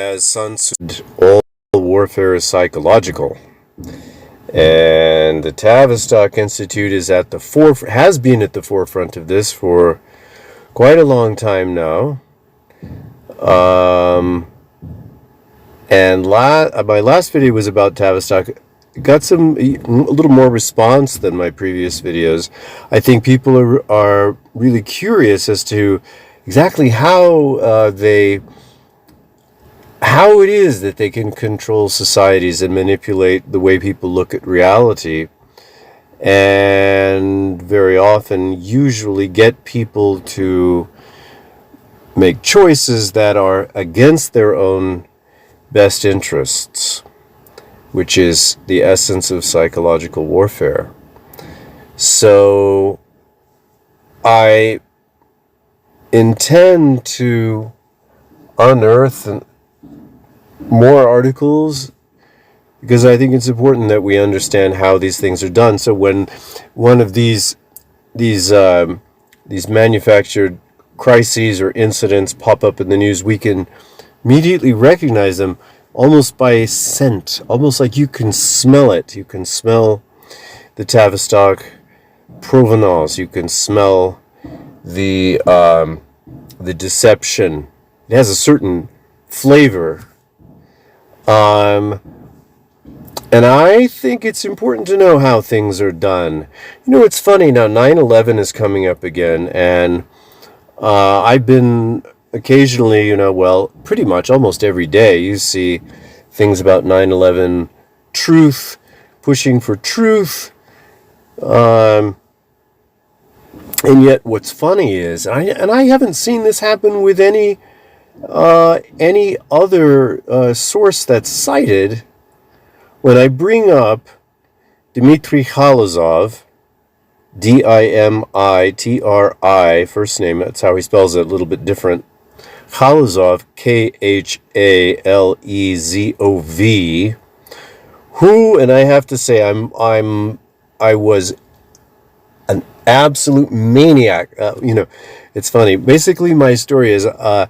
As Sun Tzu said, all warfare is psychological. And the Tavistock Institute is at the has been at the forefront of this for quite a long time now. My last video was about Tavistock. It got a little more response than my previous videos. I think people are really curious as to exactly how it is that they can control societies and manipulate the way people look at reality, and very often usually get people to make choices that are against their own best interests, which is the essence of psychological warfare. So I intend to unearth more articles because I think it's important that we understand how these things are done. So when one of these manufactured crises or incidents pop up in the news, we can immediately recognize them almost by scent, almost like you can smell it. You can smell the Tavistock provenance. You can smell the deception. It has a certain flavor. And I think it's important to know how things are done. You know, it's funny now, 9/11 is coming up again, and I've been occasionally, pretty much almost every day, you see things about 9/11 truth, pushing for truth. And yet what's funny is, and I haven't seen this happen with any other source that's cited, when I bring up Dmitry Khalazov, Dimitri, first name, that's how he spells it, a little bit different. Khalazov, Khalezov, who, and I have to say, I was an absolute maniac. It's funny. Basically, my story is, I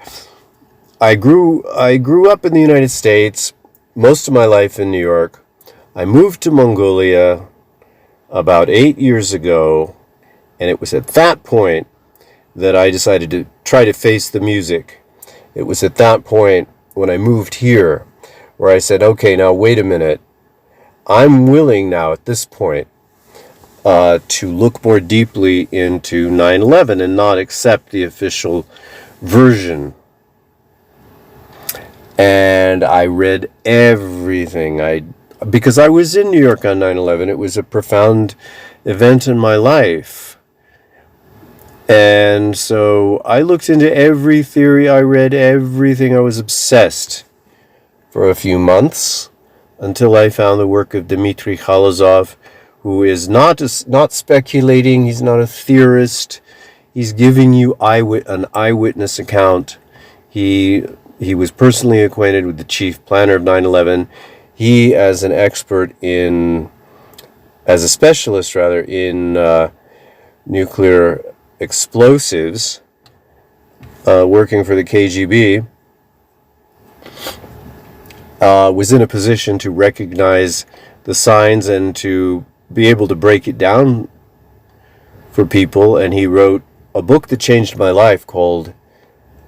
grew up in the United States, most of my life in New York. I moved to Mongolia about 8 years ago, and it was at that point that I decided to try to face the music. It was at that point when I moved here where I said, okay, now wait a minute. I'm willing now at this point to look more deeply into 9/11 and not accept the official version. And I read everything. Because I was in New York on 9/11. It was a profound event in my life. And so I looked into every theory. I read everything. I was obsessed for a few months until I found the work of Dmitry Khalazov, who is not speculating. He's not a theorist. He's giving you an eyewitness account. He was personally acquainted with the chief planner of 9/11. He, as a specialist in nuclear explosives, working for the KGB, was in a position to recognize the signs and to be able to break it down for people. And he wrote a book that changed my life called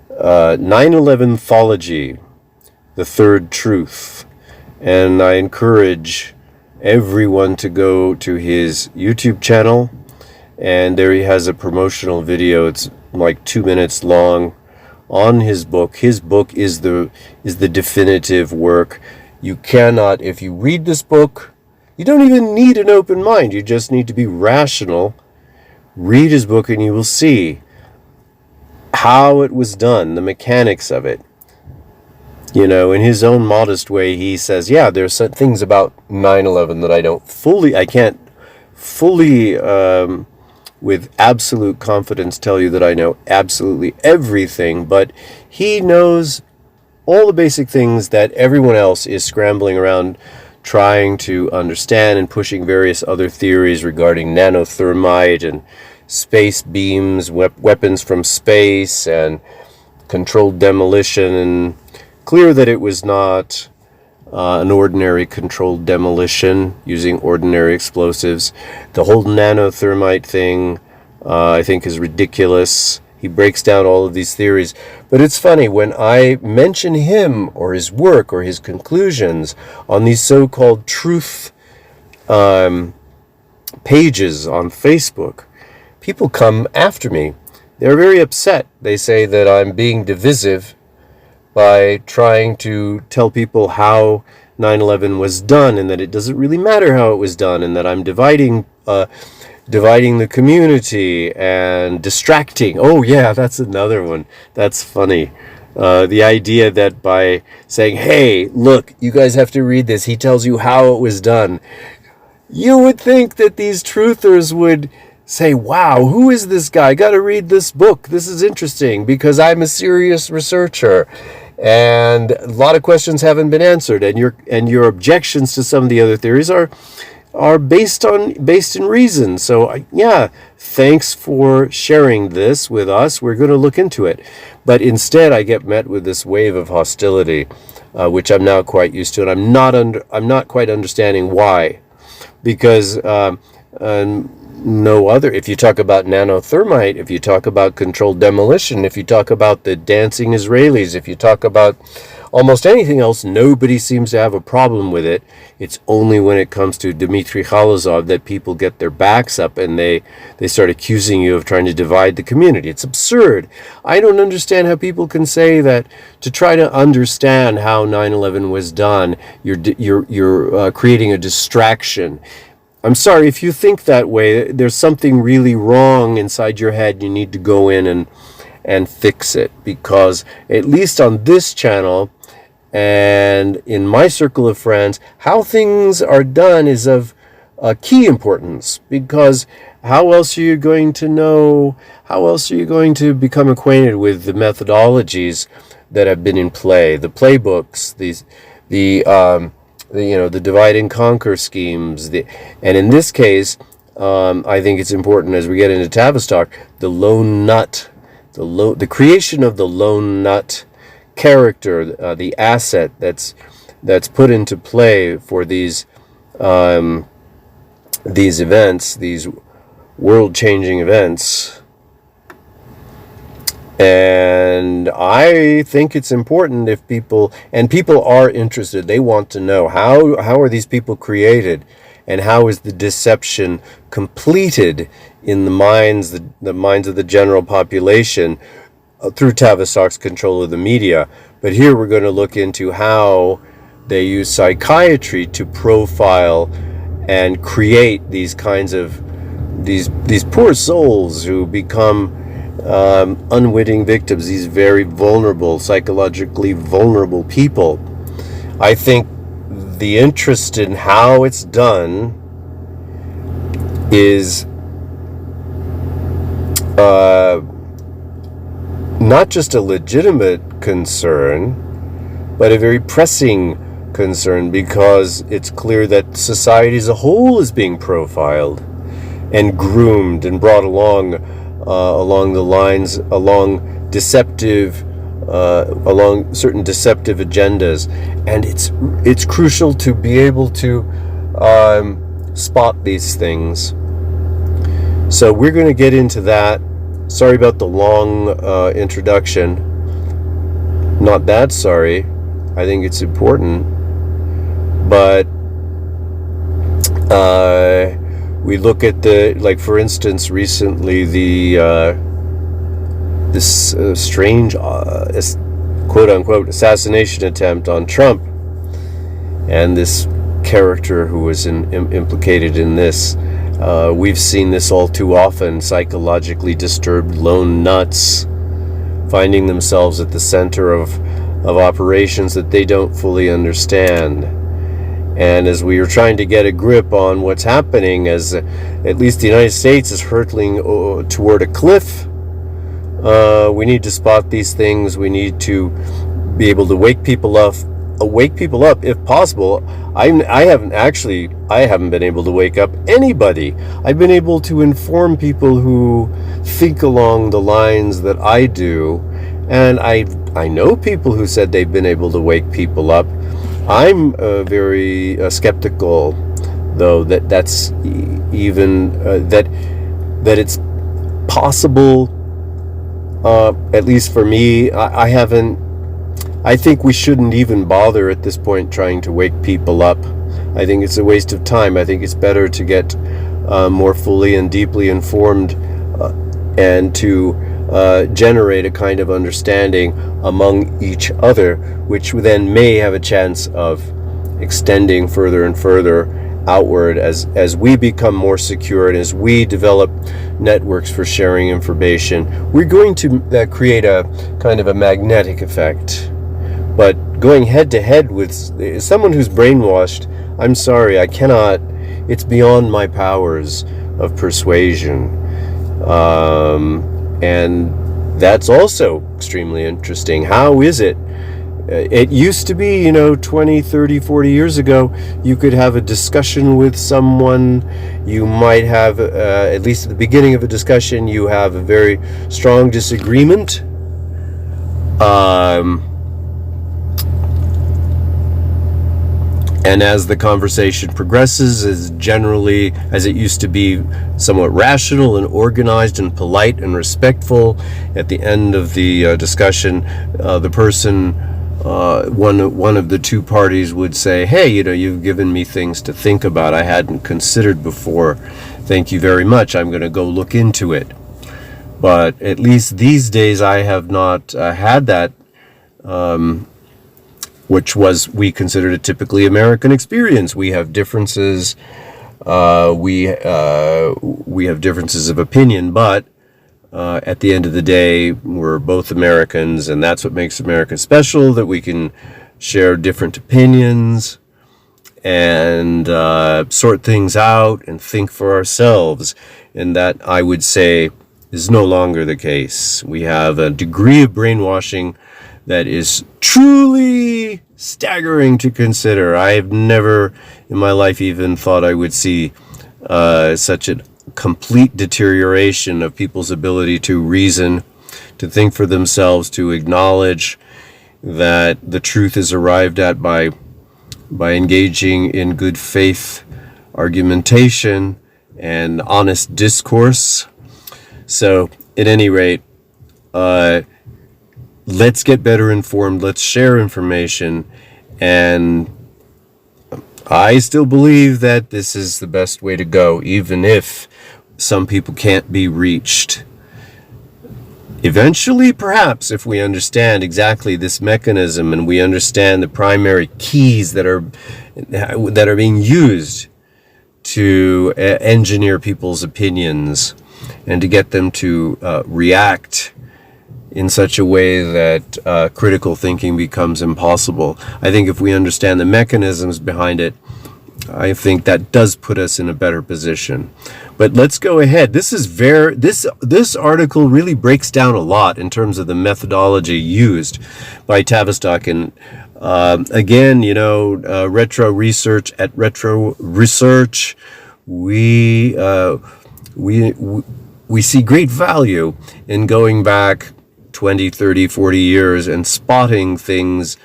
9/11thology, The Third Truth. And I encourage everyone to go to his YouTube channel, and there he has a promotional video. It's like 2 minutes long on his book. His book is the definitive work. You cannot, if you read this book, you don't even need an open mind. You just need to be rational. Read his book and you will see how it was done, the mechanics of it. In his own modest way, he says, yeah, there's some things about 9/11 that I can't fully, with absolute confidence, tell you that I know absolutely everything, but he knows all the basic things that everyone else is scrambling around trying to understand and pushing various other theories regarding nanothermite and space beams, weapons from space, and controlled demolition and clear that it was not an ordinary controlled demolition using ordinary explosives. The whole nanothermite thing, I think, is ridiculous. He breaks down all of these theories. But it's funny, when I mention him or his work or his conclusions on these so-called truth pages on Facebook, people come after me. They're very upset. They say that I'm being divisive by trying to tell people how 9/11 was done, and that it doesn't really matter how it was done, and that I'm dividing the community and distracting. Oh yeah, that's another one. That's funny. The idea that by saying, hey, look, you guys have to read this, he tells you how it was done. You would think that these truthers would say, wow, who is this guy? I got to read this book. This is interesting because I'm a serious researcher. And a lot of questions haven't been answered, and your objections to some of the other theories are based in reason. So yeah, thanks for sharing this with us. We're going to look into it. But instead, I get met with this wave of hostility, which I'm now quite used to, and I'm not quite understanding why, because no other. If you talk about nanothermite, if you talk about controlled demolition, if you talk about the dancing Israelis, if you talk about almost anything else, nobody seems to have a problem with it. It's only when it comes to Dmitry Khalazov that people get their backs up and they start accusing you of trying to divide the community. It's absurd. I don't understand how people can say that to try to understand how 9/11 was done, you're creating a distraction. I'm sorry, if you think that way, there's something really wrong inside your head. You need to go in and fix it, because at least on this channel and in my circle of friends, how things are done is of key importance, because how else are you going to know, how else are you going to become acquainted with the methodologies that have been in play, the playbooks, the divide and conquer schemes, and in this case, I think it's important as we get into Tavistock, the lone nut, the creation of the lone nut character, the asset that's put into play for these events, these world-changing events. And I think it's important if people are interested, they want to know how are these people created, and how is the deception completed in the minds of the general population through Tavistock's control of the media. But here we're going to look into how they use psychiatry to profile and create these kinds of these poor souls who become unwitting victims, these very vulnerable, psychologically vulnerable people. I think the interest in how it's done is not just a legitimate concern, but a very pressing concern, because it's clear that society as a whole is being profiled and groomed and brought along the lines, along certain deceptive agendas, and it's crucial to be able to spot these things. So we're going to get into that. Sorry about the long introduction. Not that sorry. I think it's important, but we look at for instance, recently this strange quote-unquote assassination attempt on Trump, and this character who was implicated in this. We've seen this all too often, psychologically disturbed lone nuts finding themselves at the center of operations that they don't fully understand. And as we are trying to get a grip on what's happening, as at least the United States is hurtling toward a cliff, we need to spot these things. We need to be able to wake people up if possible. I haven't been able to wake up anybody. I've been able to inform people who think along the lines that I do, and I know people who said they've been able to wake people up. I'm very skeptical, though, that's even that it's possible. At least for me, I haven't. I think we shouldn't even bother at this point trying to wake people up. I think it's a waste of time. I think it's better to get more fully and deeply informed and to generate a kind of understanding among each other, which then may have a chance of extending further and further outward as we become more secure and as we develop networks for sharing information. We're going to create a kind of a magnetic effect. But going head to head with someone who's brainwashed, I'm sorry, I cannot. It's beyond my powers of persuasion. And that's also extremely interesting. How is it? It used to be, 20, 30, 40 years ago, you could have a discussion with someone. You might have, at least at the beginning of a discussion, you have a very strong disagreement. And as the conversation progresses, as it used to be, somewhat rational and organized and polite and respectful, at the end of the discussion, the person, one of the two parties would say, hey, you've given me things to think about I hadn't considered before. Thank you very much. I'm going to go look into it. But at least these days I have not had that, which we considered a typically American experience. We have differences, we have differences of opinion, but at the end of the day, we're both Americans, and that's what makes America special, that we can share different opinions and sort things out and think for ourselves. And that, I would say, is no longer the case. We have a degree of brainwashing that is truly staggering to consider. I have never in my life even thought I would see such a complete deterioration of people's ability to reason, to think for themselves, to acknowledge that the truth is arrived at by engaging in good faith argumentation and honest discourse. So, at any rate, let's get better informed, let's share information, and I still believe that this is the best way to go, even if some people can't be reached. Eventually, perhaps, if we understand exactly this mechanism and we understand the primary keys that are being used to engineer people's opinions and to get them to react in such a way that critical thinking becomes impossible. I think if we understand the mechanisms behind it, I think that does put us in a better position. But let's go ahead. This article really breaks down a lot in terms of the methodology used by Tavistock. And again, Retro Research, at Retro Research, we see great value in going back 20, 30, 40 years and spotting things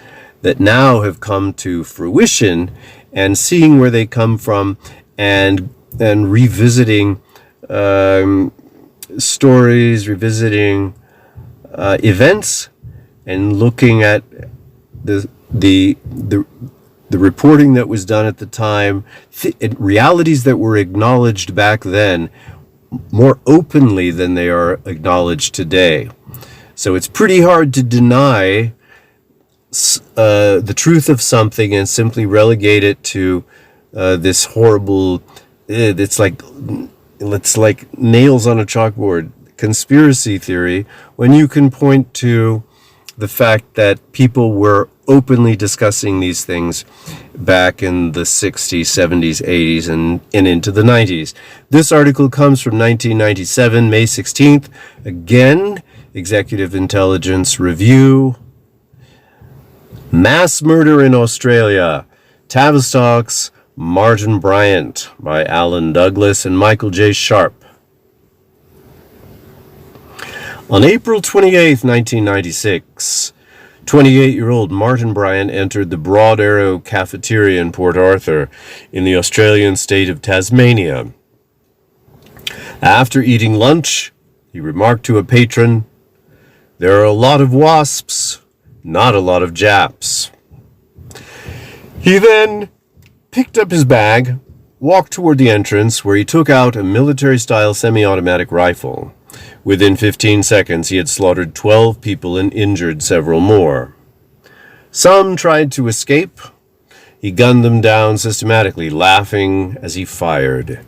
that now have come to fruition and seeing where they come from and revisiting stories, revisiting events, and looking at the reporting that was done at the time, realities that were acknowledged back then more openly than they are acknowledged today. So it's pretty hard to deny the truth of something and simply relegate it to this horrible, it's like nails on a chalkboard conspiracy theory, when you can point to the fact that people were openly discussing these things back in the 60s, 70s, 80s, and into the 90s. This article comes from 1997, May 16th. Again, Executive Intelligence Review. Mass Murder in Australia. Tavistock's Martin Bryant by Alan Douglas and Michael J. Sharp. On April 28, 1996, 28-year-old Martin Bryant entered the Broad Arrow cafeteria in Port Arthur in the Australian state of Tasmania. After eating lunch, he remarked to a patron, "There are a lot of wasps, not a lot of Japs." He then picked up his bag, walked toward the entrance, where he took out a military-style semi-automatic rifle. Within 15 seconds, he had slaughtered 12 people and injured several more. Some tried to escape. He gunned them down systematically, laughing as he fired.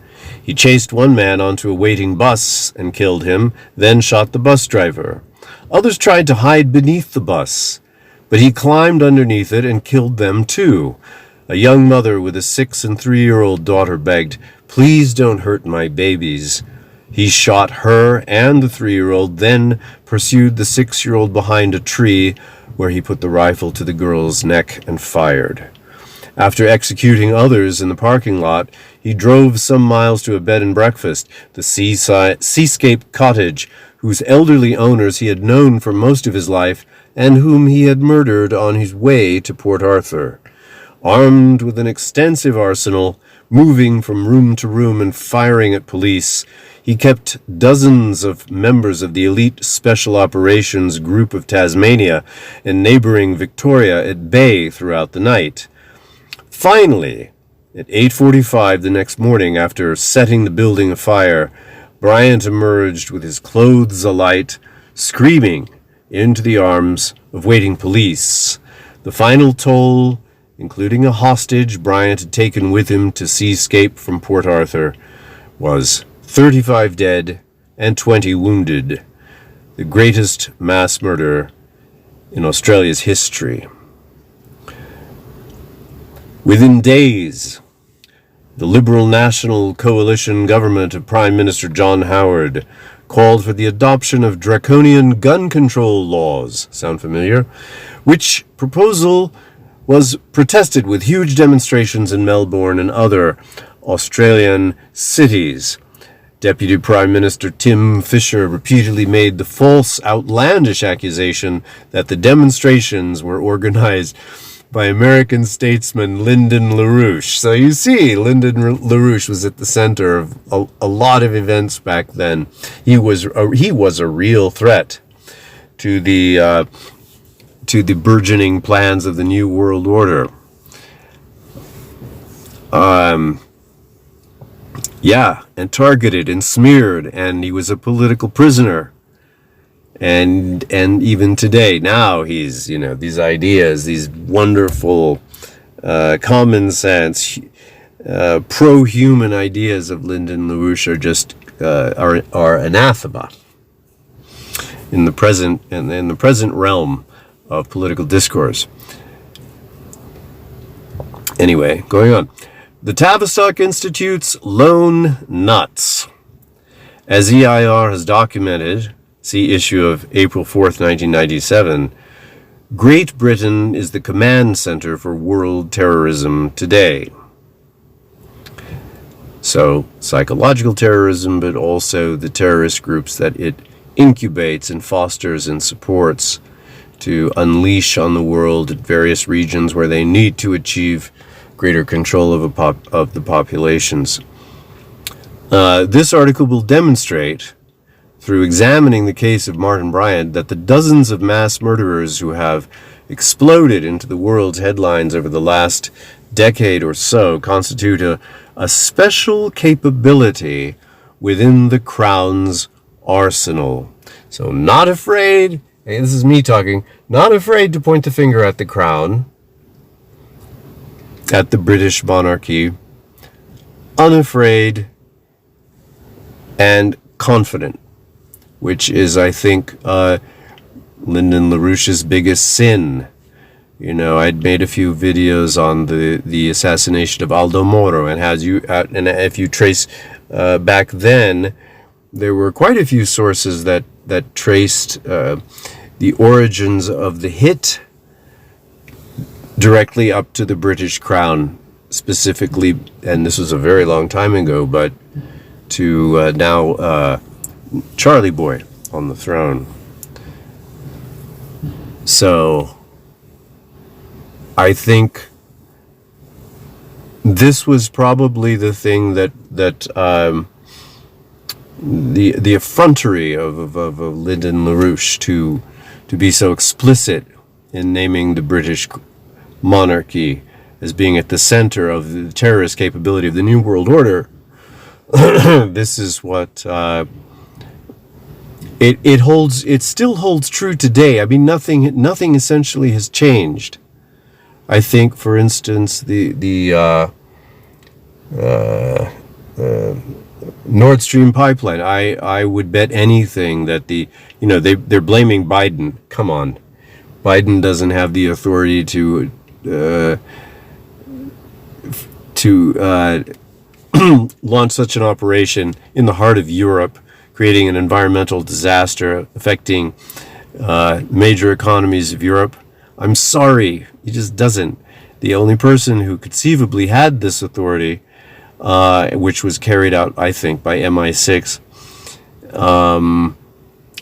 He chased one man onto a waiting bus and killed him, then shot the bus driver. Others tried to hide beneath the bus, but he climbed underneath it and killed them too. A young mother with a 6- and 3-year-old daughter begged, "Please don't hurt my babies." He shot her and the 3-year-old, then pursued the 6-year-old behind a tree, where he put the rifle to the girl's neck and fired. After executing others in the parking lot, he drove some miles to a bed and breakfast, the Seascape Cottage, whose elderly owners he had known for most of his life and whom he had murdered on his way to Port Arthur. Armed with an extensive arsenal, moving from room to room and firing at police, he kept dozens of members of the elite Special Operations Group of Tasmania and neighboring Victoria at bay throughout the night. Finally, at 8:45 the next morning, after setting the building afire, Bryant emerged with his clothes alight, screaming into the arms of waiting police. The final toll, including a hostage Bryant had taken with him to Seascape from Port Arthur, was 35 dead and 20 wounded, the greatest mass murder in Australia's history. Within days, the Liberal National Coalition government of Prime Minister John Howard called for the adoption of draconian gun control laws. Sound familiar? Which proposal was protested with huge demonstrations in Melbourne and other Australian cities. Deputy Prime Minister Tim Fischer repeatedly made the false, outlandish accusation that the demonstrations were organized by American statesman Lyndon LaRouche. So you see, Lyndon LaRouche was at the center of a lot of events back then. He was a real threat to the burgeoning plans of the New World Order. And targeted and smeared, and he was a political prisoner. And even today, now he's, these ideas, these wonderful, common sense, pro-human ideas of Lyndon LaRouche are just, are anathema in the present realm of political discourse. Anyway, going on. The Tavistock Institute's lone nuts. As EIR has documented, see issue of April 4th, 1997, Great Britain is the command center for world terrorism today. So, psychological terrorism, but also the terrorist groups that it incubates and fosters and supports to unleash on the world at various regions where they need to achieve greater control of the populations. This article will demonstrate, through examining the case of Martin Bryant, that the dozens of mass murderers who have exploded into the world's headlines over the last decade or so constitute a special capability within the Crown's arsenal. So not afraid, hey, this is me talking, not afraid to point the finger at the Crown, at the British monarchy, unafraid and confident, which is, I think, Lyndon LaRouche's biggest sin. I'd made a few videos on the assassination of Aldo Moro, and if you trace back then, there were quite a few sources that traced the origins of the hit directly up to the British Crown, specifically, and this was a very long time ago, but to now Charlie Boy on the throne. So, I think this was probably the thing that the effrontery of Lyndon LaRouche to be so explicit in naming the British monarchy as being at the center of the terrorist capability of the New World Order. This is what it still holds true today. I mean, nothing essentially has changed. I think, for instance, the Nord Stream pipeline. I would bet anything that they're blaming Biden. Come on, Biden doesn't have the authority to launch such an operation in the heart of Europe, creating an environmental disaster affecting major economies of Europe. I'm sorry, he just doesn't. The only person who conceivably had this authority, which was carried out, I think, by MI6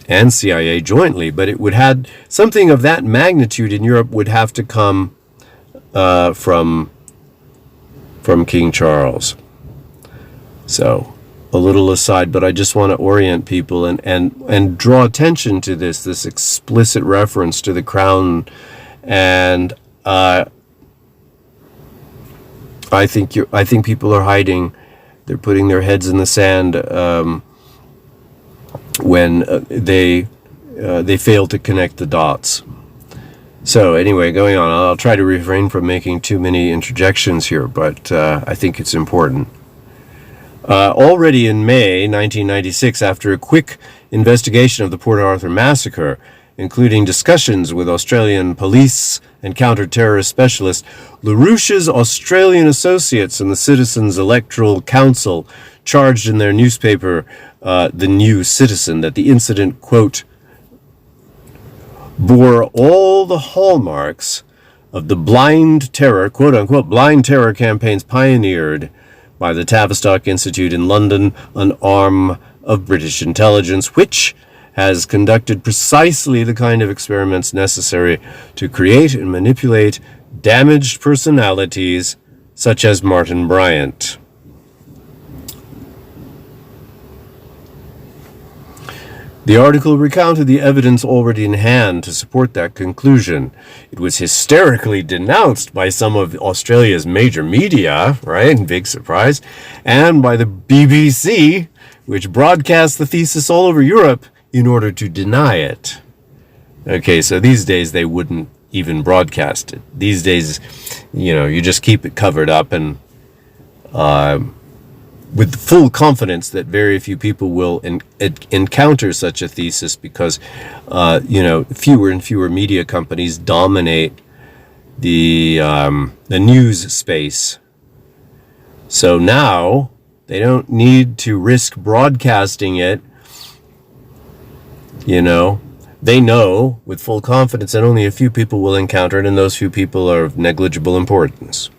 and CIA jointly, but it would have something of that magnitude in Europe would have to come from King Charles. So, a little aside, but I just want to orient people and draw attention to this explicit reference to the crown. And I think people are hiding. They're putting their heads in the sand when they fail to connect the dots. So anyway, going on, I'll try to refrain from making too many interjections here, but I think it's important. Already in May 1996, after a quick investigation of the Port Arthur massacre, including discussions with Australian police and counter-terrorist specialists, LaRouche's Australian associates and the Citizens Electoral Council charged in their newspaper, The New Citizen, that the incident, quote, bore all the hallmarks of the blind terror, quote-unquote, blind terror campaigns pioneered by the Tavistock Institute in London, an arm of British intelligence, which has conducted precisely the kind of experiments necessary to create and manipulate damaged personalities such as Martin Bryant. The article recounted the evidence already in hand to support that conclusion. It was hysterically denounced by some of Australia's major media, right? Big surprise. And by the BBC, which broadcast the thesis all over Europe in order to deny it. Okay, so these days they wouldn't even broadcast it. These days, you just keep it covered up and with full confidence that very few people will encounter such a thesis because, fewer and fewer media companies dominate the news space. So now they don't need to risk broadcasting it. They know with full confidence that only a few people will encounter it, and those few people are of negligible importance.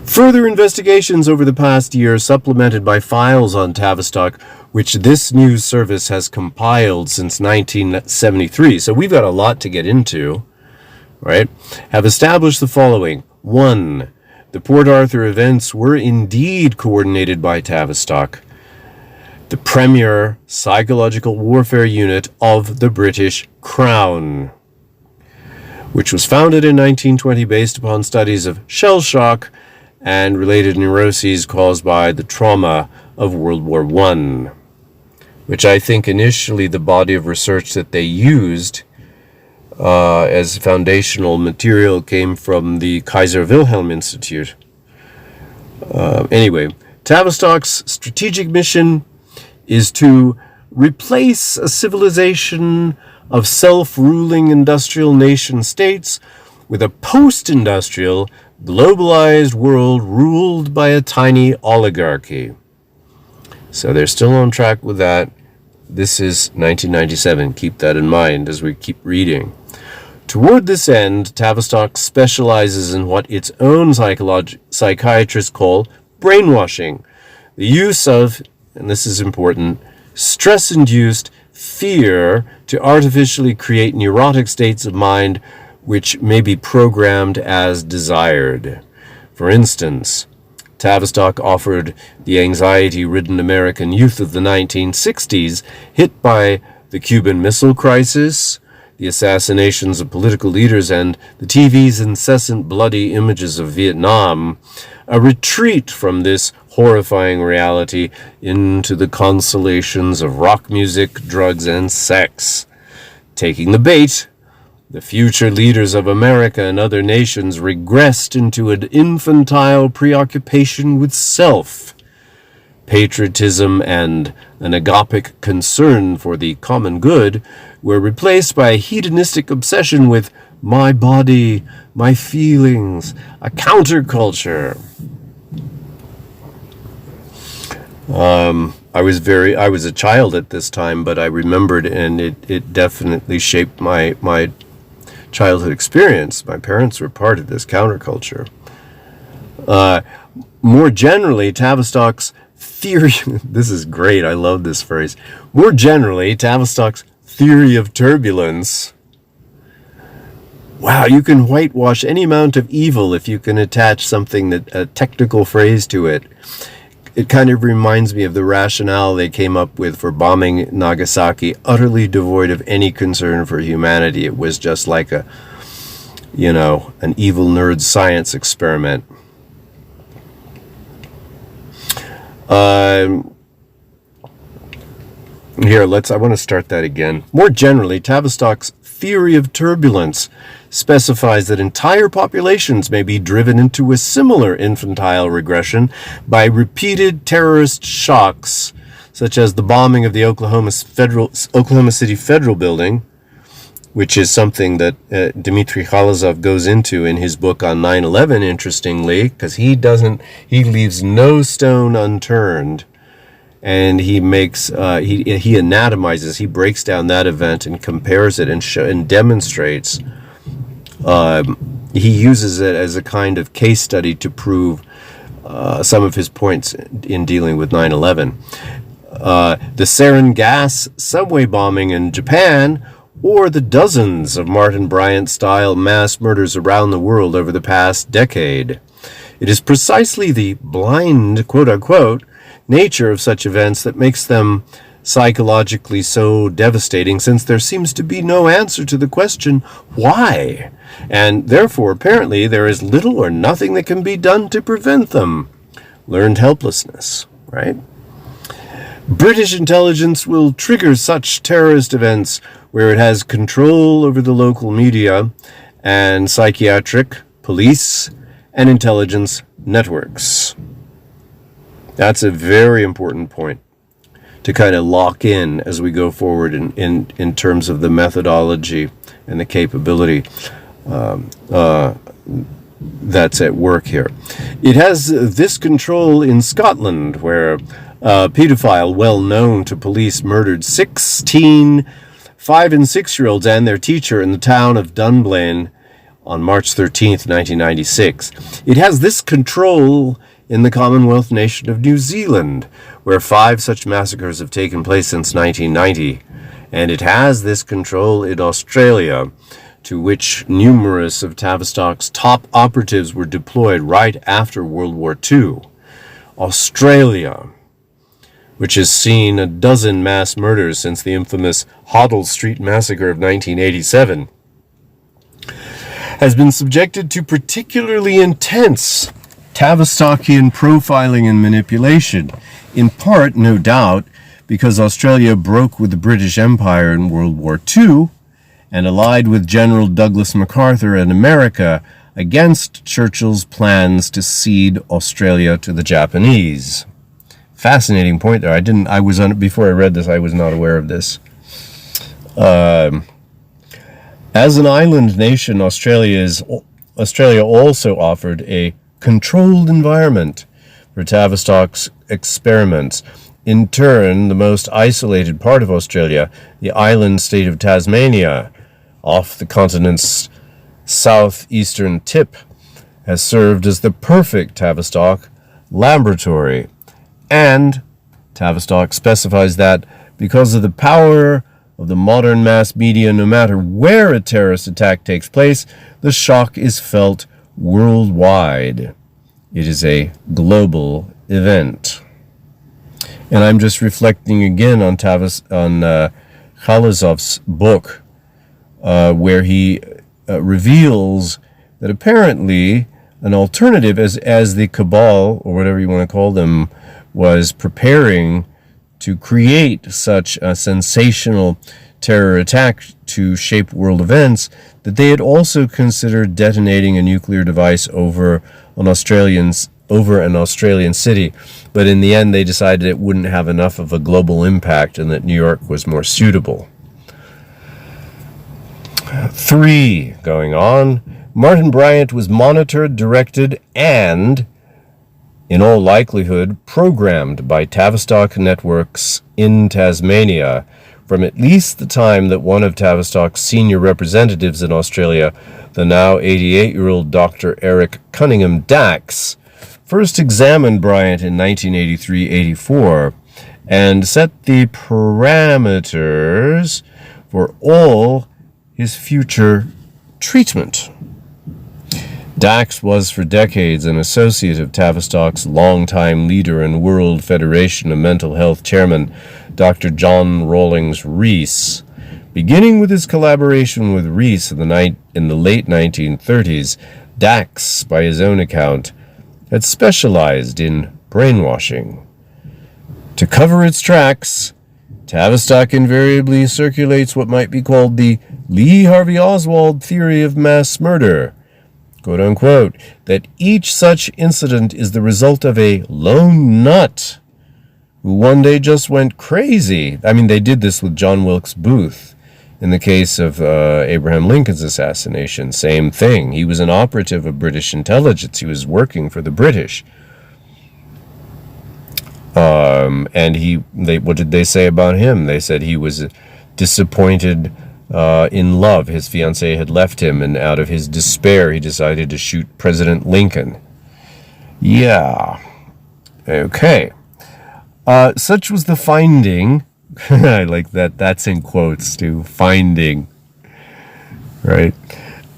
Further investigations over the past year, supplemented by files on Tavistock, which this news service has compiled since 1973, so we've got a lot to get into, right, have established the following. 1. The Port Arthur events were indeed coordinated by Tavistock, the premier psychological warfare unit of the British Crown, which was founded in 1920 based upon studies of shell shock and related neuroses caused by the trauma of World War I, which I think initially the body of research that they used as foundational material came from the Kaiser Wilhelm Institute. Anyway, Tavistock's strategic mission is to replace a civilization of self-ruling industrial nation-states with a post-industrial, globalized world ruled by a tiny oligarchy. So they're still on track with that. This is 1997. Keep that in mind as we keep reading. Toward this end, Tavistock specializes in what its own psychiatrists call brainwashing, the use of, and this is important, stress-induced fear to artificially create neurotic states of mind which may be programmed as desired. For instance, Tavistock offered the anxiety-ridden American youth of the 1960s, hit by the Cuban Missile Crisis, the assassinations of political leaders, and the TV's incessant bloody images of Vietnam, a retreat from this horrifying reality into the consolations of rock music, drugs, and sex. Taking the bait, the future leaders of America and other nations regressed into an infantile preoccupation with self. Patriotism and an agapic concern for the common good were replaced by a hedonistic obsession with my body, my feelings, a counterculture. I was a child at this time, but I remembered, and it definitely shaped my childhood experience. My parents were part of this counterculture. More generally, Tavistock's theory, this is great, I love this phrase. More generally, Tavistock's theory of turbulence. Wow, you can whitewash any amount of evil if you can attach a technical phrase to it. It kind of reminds me of the rationale they came up with for bombing Nagasaki, utterly devoid of any concern for humanity. It was just like an evil nerd science experiment. I want to start that again. More generally, Tavistock's theory of turbulence specifies that entire populations may be driven into a similar infantile regression by repeated terrorist shocks, such as the bombing of the Oklahoma City Federal Building, which is something that Dmitry Khalazov goes into in his book on 9/11, interestingly, because he leaves no stone unturned, and he makes he anatomizes, he breaks down that event and compares it and demonstrates. He uses it as a kind of case study to prove some of his points in dealing with 9/11. The sarin gas subway bombing in Japan, or the dozens of Martin Bryant-style mass murders around the world over the past decade. It is precisely the blind, quote-unquote, nature of such events that makes them psychologically so devastating, since there seems to be no answer to the question, why? And therefore, apparently, there is little or nothing that can be done to prevent them. Learned helplessness, right? British intelligence will trigger such terrorist events where it has control over the local media and psychiatric, police, and intelligence networks. That's a very important point to kind of lock in as we go forward in terms of the methodology and the capability that's at work here. It has this control in Scotland, where a pedophile well known to police murdered 16 5- and 6-year-olds and their teacher in the town of Dunblane on March 13th, 1996. It has this control in the Commonwealth nation of New Zealand, where 5 such massacres have taken place since 1990. And it has this control in Australia, to which numerous of Tavistock's top operatives were deployed right after World War II. Australia, which has seen a dozen mass murders since the infamous Hoddle Street Massacre of 1987, has been subjected to particularly intense Tavistockian profiling and manipulation, in part, no doubt, because Australia broke with the British Empire in World War II and allied with General Douglas MacArthur and America against Churchill's plans to cede Australia to the Japanese. Fascinating point there. Before I read this, I was not aware of this. As an island nation, Australia also offered a controlled environment for Tavistock's experiments. In turn, the most isolated part of Australia, the island state of Tasmania, off the continent's southeastern tip, has served as the perfect Tavistock laboratory. And Tavistock specifies that because of the power of the modern mass media, no matter where a terrorist attack takes place, the shock is felt worldwide. It is a global event. And I'm just reflecting again on Khalazov's book, where he reveals that apparently an alternative, as the cabal, or whatever you want to call them, was preparing to create such a sensational terror attack to shape world events, that they had also considered detonating a nuclear device over an Australian city. But in the end, they decided it wouldn't have enough of a global impact and that New York was more suitable. 3, going on, Martin Bryant was monitored, directed, and, in all likelihood, programmed by Tavistock networks in Tasmania from at least the time that one of Tavistock's senior representatives in Australia, the now 88-year-old Dr. Eric Cunningham Dax, first examined Bryant in 1983-84 and set the parameters for all his future treatment. Dax was for decades an associate of Tavistock's longtime leader and World Federation of Mental Health chairman, Dr. John Rawlings Rees. Beginning with his collaboration with Rees in the late 1930s, Dax, by his own account, had specialized in brainwashing. To cover its tracks, Tavistock invariably circulates what might be called the Lee Harvey Oswald theory of mass murder, quote unquote, that each such incident is the result of a lone nut who one day just went crazy. I mean, they did this with John Wilkes Booth in the case of Abraham Lincoln's assassination. Same thing. He was an operative of British intelligence. He was working for the British. And what did they say about him? They said he was disappointed in love. His fiancée had left him, and out of his despair, he decided to shoot President Lincoln. Yeah. Okay. Such was the finding. I like that. That's in quotes, too. Finding. Right.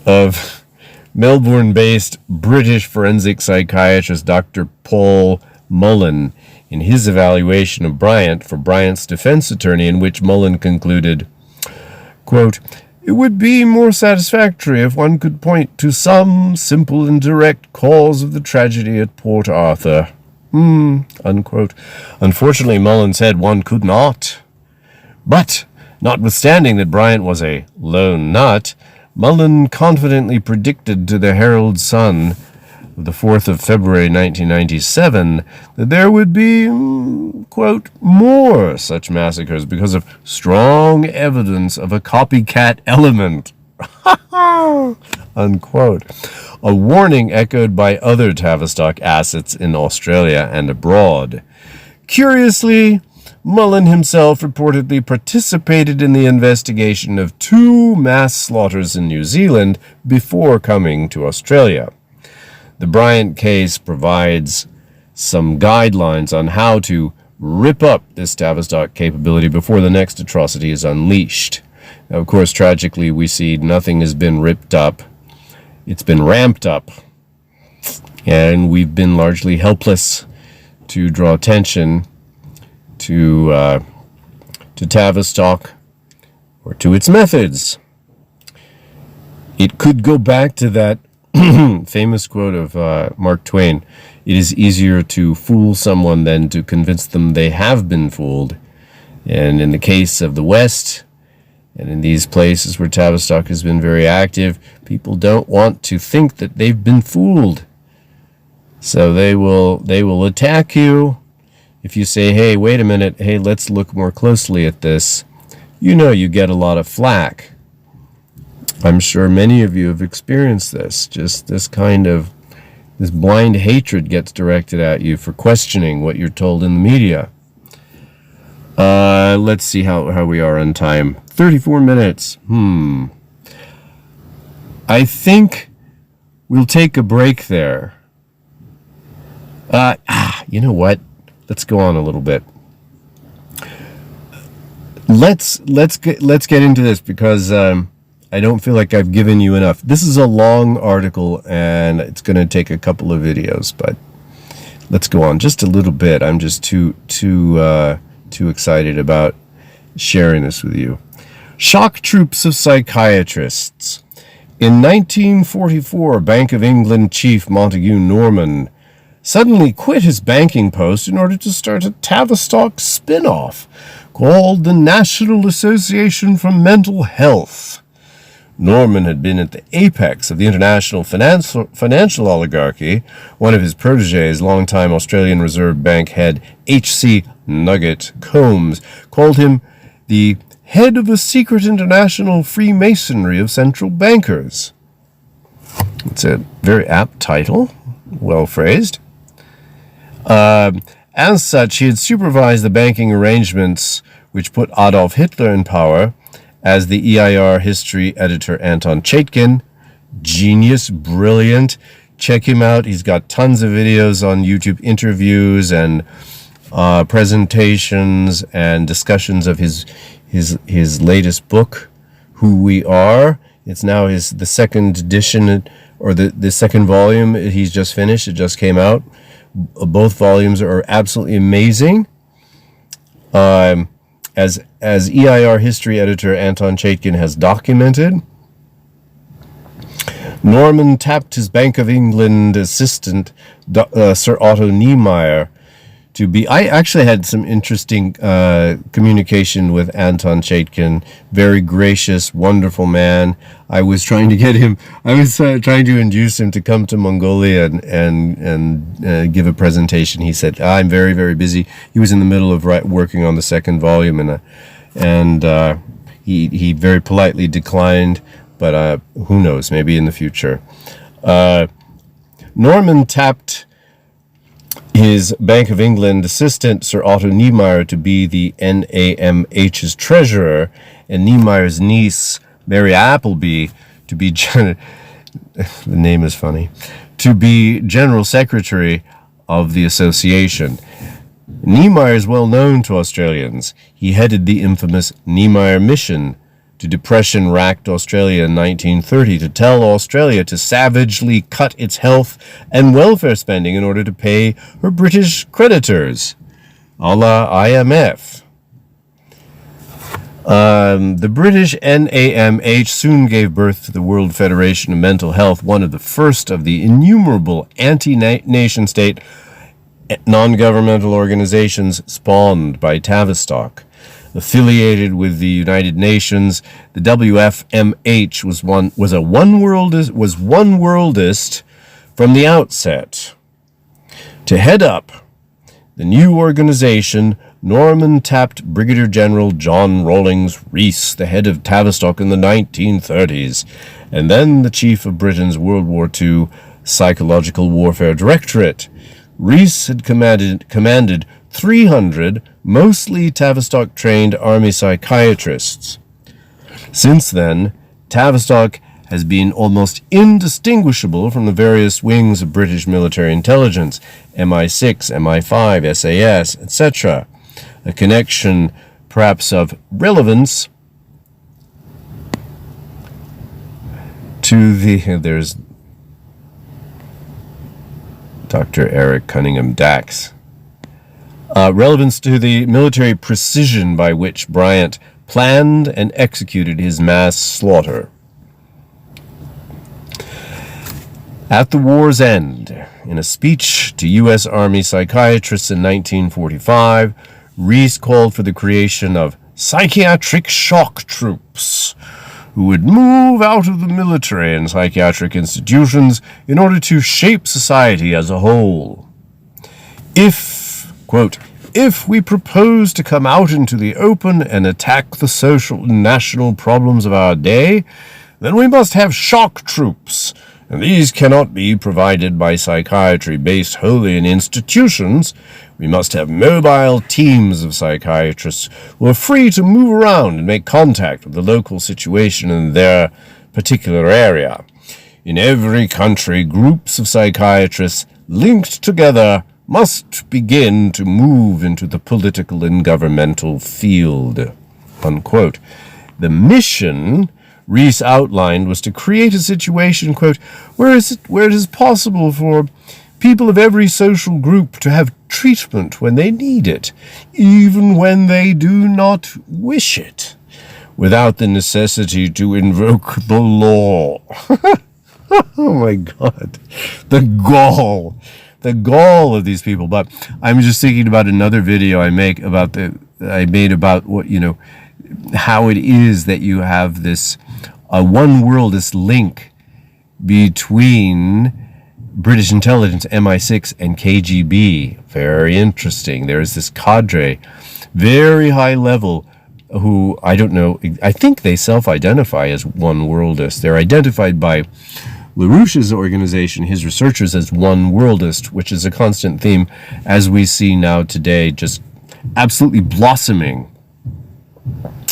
Of Melbourne-based British forensic psychiatrist Dr. Paul Mullen in his evaluation of Bryant for Bryant's defense attorney, in which Mullen concluded, quote, "It would be more satisfactory if one could point to some simple and direct cause of the tragedy at Port Arthur." Unquote. Unfortunately, Mullen said one could not. But, notwithstanding that Bryant was a lone nut, Mullen confidently predicted to the Herald Sun of the 4th of February 1997 that there would be, quote, more such massacres because of strong evidence of a copycat element. Unquote. A warning echoed by other Tavistock assets in Australia and abroad. Curiously, Mullen himself reportedly participated in the investigation of 2 mass slaughters in New Zealand before coming to Australia. The Bryant case provides some guidelines on how to rip up this Tavistock capability before the next atrocity is unleashed. Now, of course, tragically, we see nothing has been ripped up. It's been ramped up. And we've been largely helpless to draw attention to Tavistock or to its methods. It could go back to that famous quote of Mark Twain: "It is easier to fool someone than to convince them they have been fooled." And in the case of the West, and in these places where Tavistock has been very active, people don't want to think that they've been fooled. So they will attack you. If you say, hey, wait a minute, hey, let's look more closely at this, you get a lot of flack. I'm sure many of you have experienced this. Just this blind hatred gets directed at you for questioning what you're told in the media. Let's see how we are on time. 34 minutes. I think we'll take a break there. You know what? Let's go on a little bit. let's get into this, because I don't feel like I've given you enough. This is a long article, and it's going to take a couple of videos, but let's go on just a little bit. I'm just too excited about sharing this with you. Shock troops of psychiatrists. In 1944, Bank of England chief Montague Norman suddenly quit his banking post in order to start a Tavistock spin-off called the National Association for Mental Health. Norman had been at the apex of the international financial oligarchy. One of his protégés, longtime Australian Reserve Bank head H.C. Nugget Combs, called him the head of the secret international Freemasonry of central bankers. It's a very apt title, well phrased. As such, he had supervised the banking arrangements which put Adolf Hitler in power. As the EIR history editor Anton Chaikin, genius, brilliant. Check him out. He's got tons of videos on YouTube, interviews and presentations and discussions of his latest book, Who We Are. It's now the second edition, or the second volume he's just finished. It just came out. Both volumes are absolutely amazing. As EIR history editor Anton Chaikin has documented, Norman tapped his Bank of England assistant, Sir Otto Niemeyer, to be... I actually had some interesting communication with Anton Chaikin. Very gracious, wonderful man. I was trying to get him... I was trying to induce him to come to Mongolia and give a presentation. He said, I'm very, very busy. He was in the middle of working on the second volume, and he very politely declined, but who knows, maybe in the future. Norman tapped his Bank of England assistant, Sir Otto Niemeyer, to be the NAMH's treasurer, and Niemeyer's niece, Mary Appleby, to be... the name is funny. To be general secretary of the association. Niemeyer is well known to Australians. He headed the infamous Niemeyer Mission to depression-racked Australia in 1930 to tell Australia to savagely cut its health and welfare spending in order to pay her British creditors, a la IMF. The British NAMH soon gave birth to the World Federation of Mental Health, one of the first of the innumerable anti-nation-state non-governmental organizations spawned by Tavistock. Affiliated with the United Nations, the WFMH was one worldist from the outset. To head up the new organization, Norman tapped Brigadier General John Rawlings Rees, the head of Tavistock in the 1930s, and then the chief of Britain's World War II Psychological Warfare Directorate. Rees had commanded 300 mostly Tavistock-trained Army psychiatrists. Since then, Tavistock has been almost indistinguishable from the various wings of British military intelligence, MI6, MI5, SAS, etc. A connection, perhaps of relevance, to there's Dr. Eric Cunningham Dax. Relevance to the military precision by which Bryant planned and executed his mass slaughter. At the war's end, in a speech to U.S. Army psychiatrists in 1945, Rees called for the creation of psychiatric shock troops, who would move out of the military and psychiatric institutions in order to shape society as a whole. If, quote, if we propose to come out into the open and attack the social and national problems of our day, then we must have shock troops, and these cannot be provided by psychiatry based wholly in institutions. We must have mobile teams of psychiatrists who are free to move around and make contact with the local situation in their particular area. In every country, groups of psychiatrists linked together must begin to move into the political and governmental field. unquote. The mission Rees outlined was to create a situation, quote, where it is possible for people of every social group to have treatment when they need it, even when they do not wish it, without the necessity to invoke the law. Oh my God. The gall of these people. But I'm just thinking about another video I made about what, how it is that you have this one worldist link between British intelligence, MI6, and KGB. Very interesting. There's this cadre, very high level, who, I don't know, I think they self-identify as one worldist. They're identified by LaRouche's organization, his researchers, as one worldist, which is a constant theme, as we see now today, just absolutely blossoming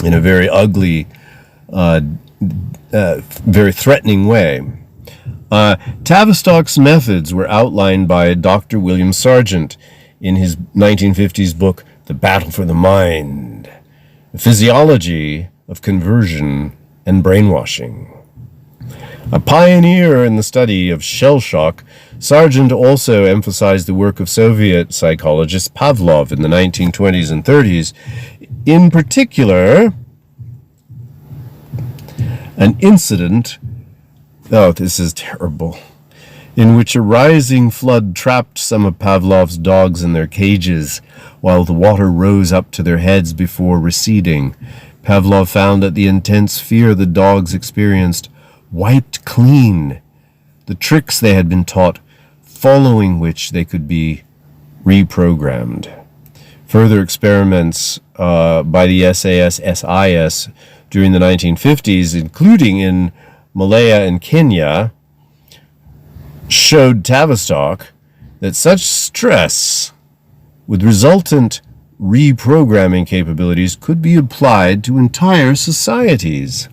in a very ugly, very threatening way. Tavistock's methods were outlined by Dr. William Sargent in his 1950s book, The Battle for the Mind, The Physiology of Conversion and Brainwashing. A pioneer in the study of shell shock, Sargent also emphasized the work of Soviet psychologist Pavlov in the 1920s and 30s. In particular, an incident, oh, this is terrible, in which a rising flood trapped some of Pavlov's dogs in their cages while the water rose up to their heads before receding. Pavlov found that the intense fear the dogs experienced wiped clean the tricks they had been taught, following which they could be reprogrammed. Further experiments by the SAS-SIS during the 1950s, including in Malaya and Kenya, showed Tavistock that such stress with resultant reprogramming capabilities could be applied to entire societies.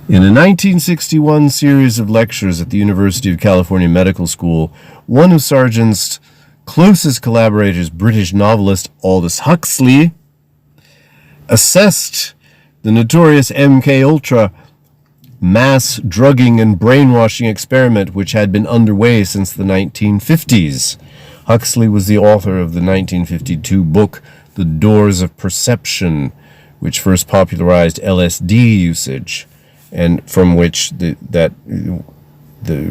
In a 1961 series of lectures at the University of California Medical School, one of Sargent's closest collaborators, British novelist Aldous Huxley, assessed the notorious MK-Ultra mass drugging and brainwashing experiment which had been underway since the 1950s. Huxley was the author of the 1952 book, The Doors of Perception, which first popularized LSD usage, and from which the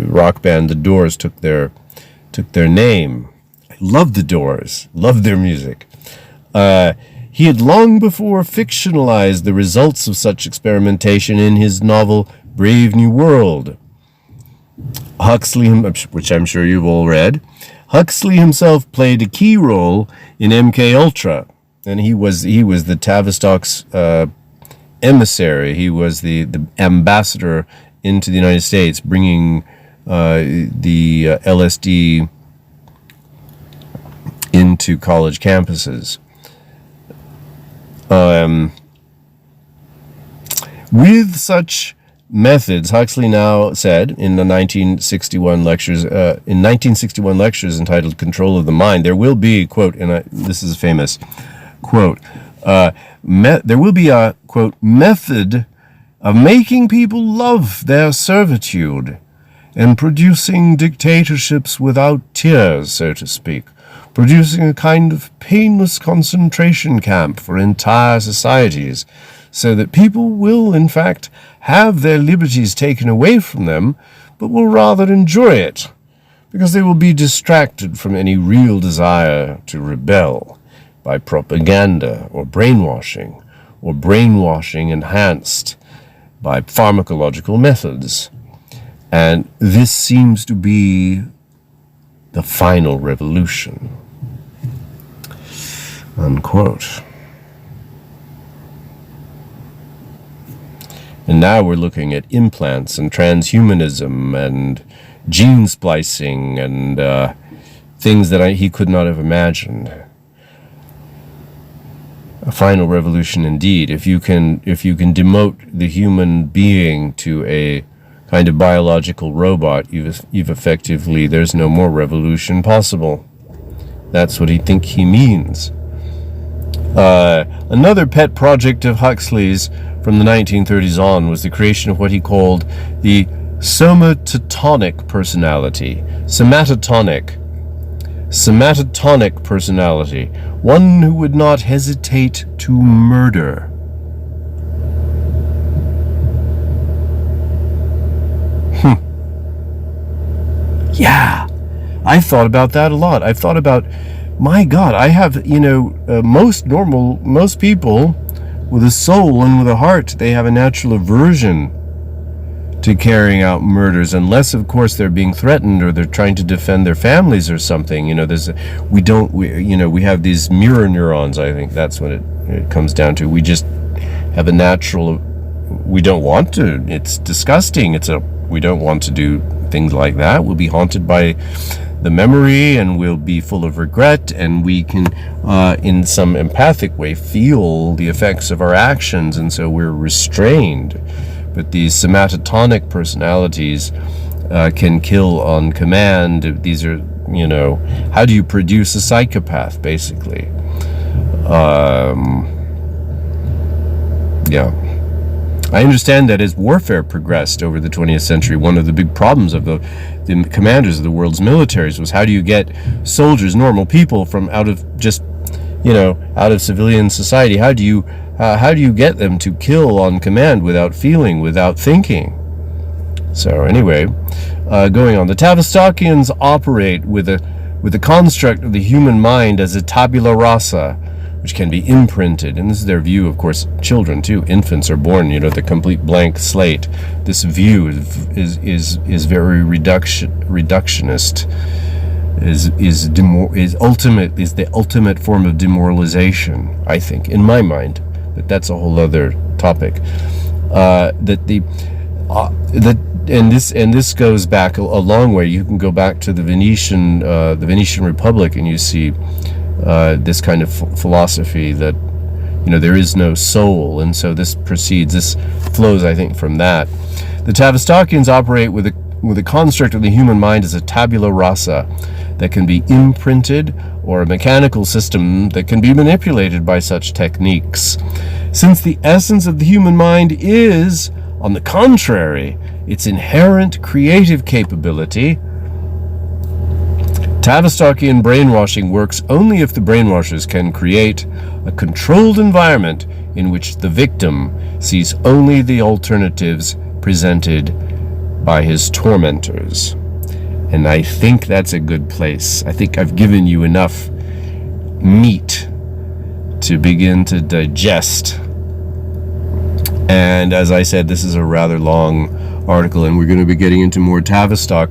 rock band The Doors took their name. I love The Doors, love their music. He had long before fictionalized the results of such experimentation in his novel Brave New World. Huxley, which I'm sure you've all read, Huxley himself played a key role in MK-Ultra, and he was the Tavistock's emissary. He was the ambassador into the United States, bringing the LSD into college campuses. With such methods, Huxley now said in the 1961 lectures entitled "Control of the Mind," there will be, quote, and this is a famous quote, there will be a, quote, method of making people love their servitude and producing dictatorships without tears, so to speak, producing a kind of painless concentration camp for entire societies, so that people will, in fact, have their liberties taken away from them, but will rather enjoy it, because they will be distracted from any real desire to rebel by propaganda or brainwashing enhanced by pharmacological methods. And this seems to be the final revolution. Unquote. And now we're looking at implants and transhumanism and gene splicing and things that he could not have imagined. A final revolution indeed. If you can demote the human being to a kind of biological robot, you've effectively, there's no more revolution possible. That's what he means. Another pet project of Huxley's from the 1930s on was the creation of what he called the somatotonic personality. Somatotonic personality. One who would not hesitate to murder. Yeah, I thought about that a lot. I've thought about, my God, I have, most people with a soul and with a heart, they have a natural aversion to carrying out murders, unless, of course, they're being threatened or they're trying to defend their families or something. We have these mirror neurons. I think that's what it comes down to. We just have a natural, we don't want to. It's disgusting. We don't want to do things like that. We'll be haunted by the memory, and we'll be full of regret, and we can, in some empathic way, feel the effects of our actions, and so we're restrained. But these somatotonic personalities can kill on command. These are, how do you produce a psychopath, basically? Yeah. I understand that as warfare progressed over the 20th century, one of the big problems of the commanders of the world's militaries was, how do you get soldiers, normal people, from out of civilian society? How do you get them to kill on command without feeling, without thinking? So anyway, going on, the Tavistockians operate with the construct of the human mind as a tabula rasa, which can be imprinted. And this is their view, of course. Children too, infants are born, the complete blank slate. This view is very reductionist. Is the ultimate form of demoralization, I think, in my mind. But that's a whole other topic. And this goes back a long way. You can go back to the Venetian Republic, and you see this kind of philosophy that there is no soul, and so this flows, I think, from that. The Tavistockians operate with a construct of the human mind as a tabula rasa that can be imprinted, or a mechanical system that can be manipulated by such techniques. Since the essence of the human mind is, on the contrary, its inherent creative capability, Tavistockian brainwashing works only if the brainwashers can create a controlled environment in which the victim sees only the alternatives presented by his tormentors. And I think that's a good place. I think I've given you enough meat to begin to digest. And as I said, this is a rather long article, and we're going to be getting into more Tavistock,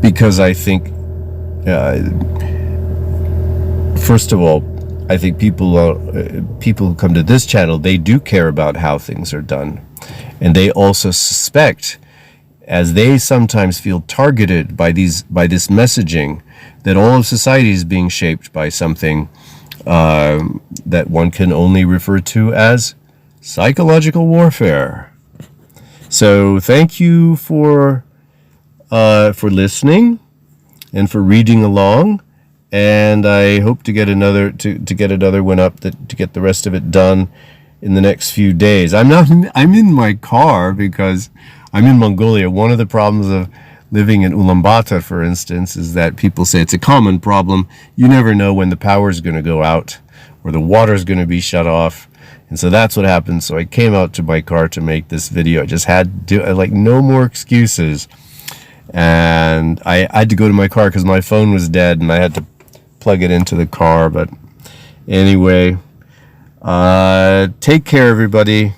because I think, first of all, I think people who come to this channel, they do care about how things are done. And they also suspect, as they sometimes feel targeted by this messaging, that all of society is being shaped by something that one can only refer to as psychological warfare. So thank you for listening and for reading along, and I hope to get another one up, to get the rest of it done in the next few days. I'm in my car because I'm in Mongolia. One of the problems of living in Ulaanbaatar, for instance, is that people say it's a common problem. You never know when the power is going to go out or the water is going to be shut off. And so that's what happened. So I came out to my car to make this video. I just had to do, no more excuses. And I had to go to my car because my phone was dead and I had to plug it into the car. But anyway, take care, everybody.